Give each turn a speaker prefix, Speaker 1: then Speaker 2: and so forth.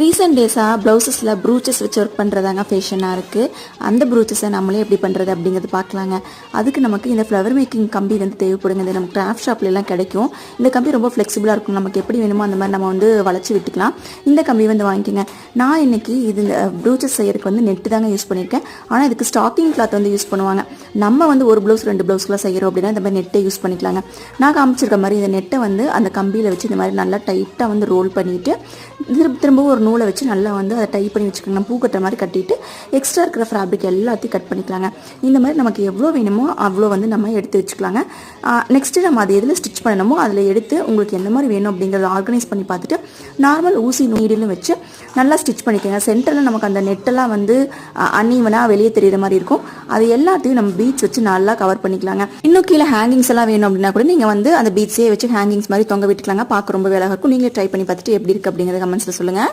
Speaker 1: Recent டேஸாக ப்ளவுசஸில் ப்ரூச்சஸ் வச்சு work பண்ணுறதாங்க ஃபேஷனாக இருக்குது. அந்த ப்ரூச்சஸை நம்மளே எப்படி பண்ணுறது அப்படிங்கிறது பார்க்கலாங்க. அதுக்கு நமக்கு இந்த ஃப்ளவர் மேக்கிங் கம்பி வந்து தேவைப்படுங்க. இது நமக்கு கிராஃப்ட் ஷாப்லாம் கிடைக்கும். இந்த கம்பி ரொம்ப ஃப்ளெக்சிபிளாக இருக்கும். நமக்கு எப்படி வேணுமோ அந்த மாதிரி நம்ம வந்து வளைச்சி விட்டுக்கலாம். இந்த கம்பி வந்து வாங்கிக்கோங்க. நான் இன்றைக்கி இது இந்த ப்ரூச்சஸ் செய்யறதுக்கு வந்து நெட்டு தாங்க யூஸ் பண்ணியிருக்கேன். ஆனால் இதுக்கு ஸ்டாக்கிங் கிளாத் வந்து யூஸ் பண்ணுவாங்க. நம்ம வந்து ஒரு ப்ளவுஸ் 2 ப்ளவுஸ்க்குலாம் செய்கிறோம் அப்படின்னா இந்த மாதிரி நெட்டை யூஸ் பண்ணிக்கலாங்க. நான் காமிச்சிருக்க மாதிரி இந்த நெட்டை வந்து அந்த கம்பியில் வச்சு இந்த மாதிரி நல்லா டைட்டாக வந்து ரோல் பண்ணிவிட்டு திரும்பவும் ஒரு நூலை வச்சு நல்லா வந்து அதை டைப் பண்ணி வச்சுக்கோங்க. பூ கட்டுற மாதிரி கட்டிட்டு எக்ஸ்ட்ரா இருக்கிற ஃபேப்ரிக் எல்லாத்தையும் கட் பண்ணிக்கலாங்க. இந்த மாதிரி நமக்கு எவ்வளோ வேணுமோ அவ்வளோ வந்து நம்ம எடுத்து வச்சுக்கலாங்க. நெக்ஸ்ட்டு நம்ம அதை எதில் ஸ்டிச் பண்ணணுமோ அதில் எடுத்து உங்களுக்கு எந்த மாதிரி வேணும் அப்படிங்கிறத ஆர்கனைஸ் பண்ணி பார்த்துட்டு நார்மல் ஊசி நீடிலும் வச்சு நல்லா ஸ்டிச் பண்ணிக்கோங்க. சென்டரில் நமக்கு அந்த நெட்டெல்லாம் வந்து அன்ஈவனாக வெளியே தெரியுற மாதிரி இருக்கும். அது எல்லாத்தையும் நம்ம பீட்ஸ் வச்சு நல்லா கவர் பண்ணிக்கலாங்க. இன்னும் கீழே ஹேங்கிங்ஸ் எல்லாம் வேணும் அப்படின்னா கூட நீங்கள் வந்து அந்த பீட்ஸே வச்சு ஹேங்கிங்ஸ் மாதிரி தொங்க விட்டுக்கலாங்க. பார்க்க ரொம்ப வேலை இருக்கும். நீங்களே ட்ரை பண்ணி பார்த்துட்டு எப்படி இருக்குது அப்படிங்கிறத கமெண்ட்ஸில் சொல்லுங்கள்.